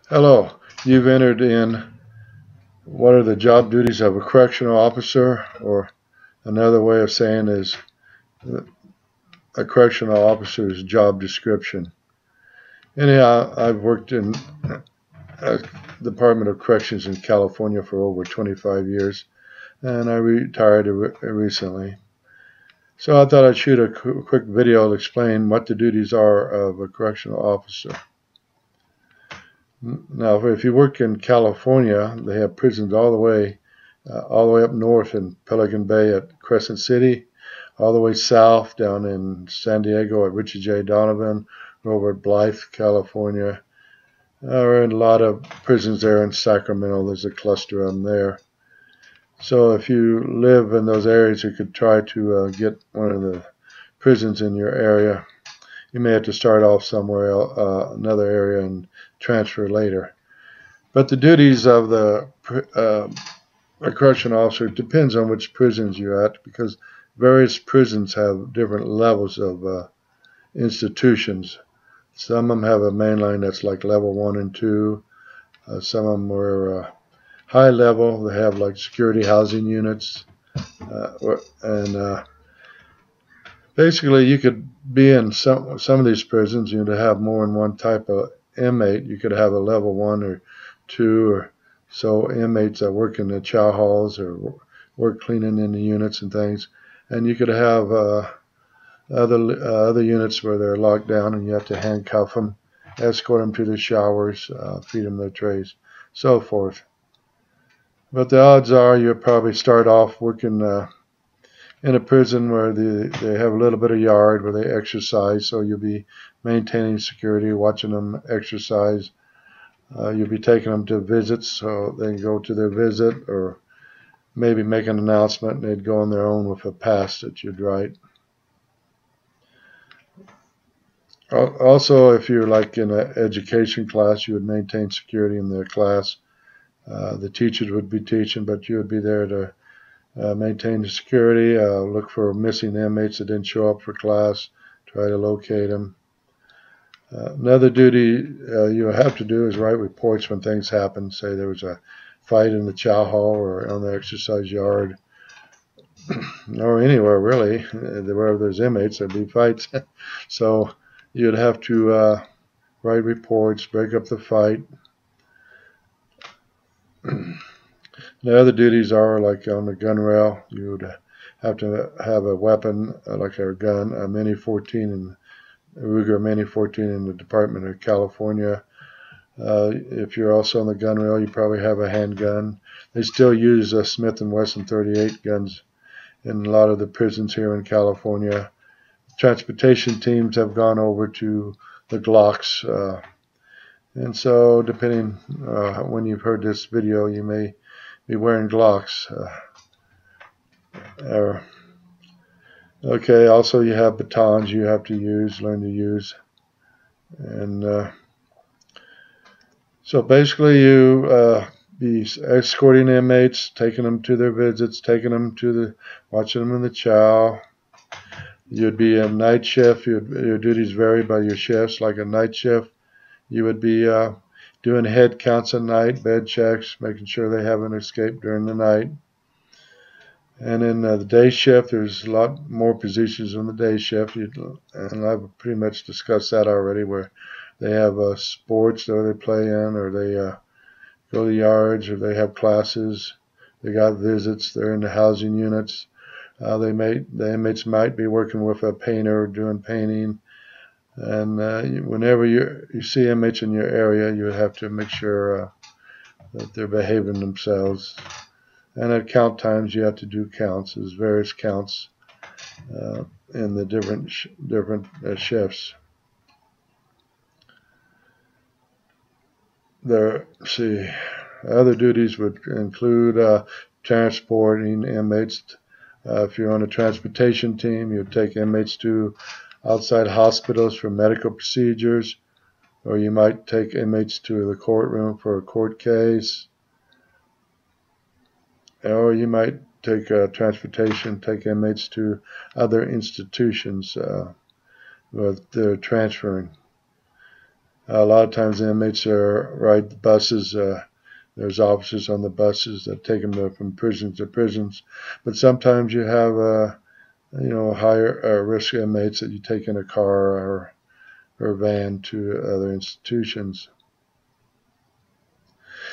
Hello, you've entered in what are the job duties of a correctional officer, or another way of saying is a correctional officer's job description. Anyhow, I've worked in a Department of Corrections in California for over 25 years, and I retired recently. So I thought I'd shoot a quick video to explain what the duties are of a correctional officer. Now, if you work in California, they have prisons all the way up north in Pelican Bay at Crescent City, all the way south down in San Diego at Richard J. Donovan, over at Blythe, California. There are a lot of prisons there in Sacramento. There's a cluster of them there. So if you live in those areas, you could try to get one of the prisons in your area. You may have to start off somewhere else, another area, and transfer later. But the duties of a correctional officer depends on which prisons you're at, because various prisons have different levels of institutions. Some of them have a mainline that's like level 1 and 2. Some of them are high level. They have like security housing units. And basically, you could be in some of these prisons, to have more than one type of inmate. You could have a level 1 or 2 or so inmates that work in the chow halls or work cleaning in the units and things. And you could have other units where they're locked down and you have to handcuff them, escort them to the showers, feed them their trays, so forth. But the odds are you'll probably start off working in a prison where they have a little bit of yard where they exercise, so you'll be maintaining security, watching them exercise. You'll be taking them to visits so they can go to their visit, or maybe make an announcement and they'd go on their own with a pass that you'd write. Also, if you're like in an education class, you would maintain security in their class. The teachers would be teaching, but you would be there to maintain the security, look for missing inmates that didn't show up for class, try to locate them. Another duty you have to do is write reports when things happen. Say there was a fight in the chow hall or on the exercise yard, or anywhere really. Wherever there's inmates, there'd be fights. So you'd have to write reports, break up the fight. The other duties are like on the gun rail. You would have to have a weapon, like a gun, a Mini 14 and Ruger Mini 14 in the Department of California. If you're also on the gun rail, you probably have a handgun. They still use Smith & Wesson 38 guns in a lot of the prisons here in California. Transportation teams have gone over to the Glocks. And so depending when you've heard this video, you may be wearing Glocks. Okay, also you have batons you have to learn to use. And so basically you be escorting inmates, taking them to their visits, watching them in the chow. You'd be a night shift. Your duties vary by your shifts. Like a night shift, you would be doing head counts at night, bed checks, making sure they haven't escaped during the night. And in the day shift, there's a lot more positions in the day shift. And I've pretty much discussed that already, where they have sports that they play in, or they go to the yards, or they have classes. They got visits. They're in the housing units. The inmates might be working with a painter, doing painting. And whenever you see inmates in your area, you have to make sure that they're behaving themselves. And at count times, you have to do counts. There's various counts in the different shifts. Other duties would include transporting inmates. If you're on a transportation team, you'd take inmates to outside hospitals for medical procedures, or you might take inmates to the courtroom for a court case, or you might take take inmates to other institutions where they're transferring. A lot of times the inmates ride the buses. There's officers on the buses that take them from prison to prisons. But sometimes you have, higher risk inmates that you take in a car or van to other institutions.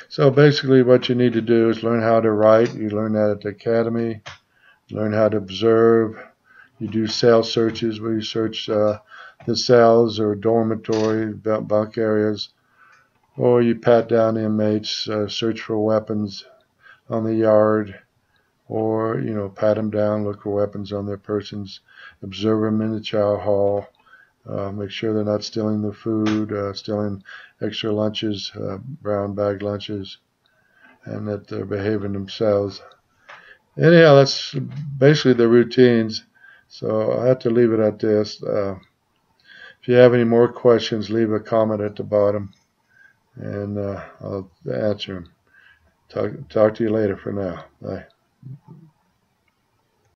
So basically what you need to do is learn how to write. You learn that at the academy. Learn how to observe. You do cell searches where you search the cells or dormitory bunk areas, or you pat down inmates, search for weapons on the yard, or pat them down, look for weapons on their persons, observe them in the chow hall, make sure they're not stealing the food, stealing extra lunches, brown bag lunches, and that they're behaving themselves. Anyhow, that's basically the routines. So I have to leave it at this. If you have any more questions, leave a comment at the bottom, and I'll answer them. Talk to you later for now. Bye.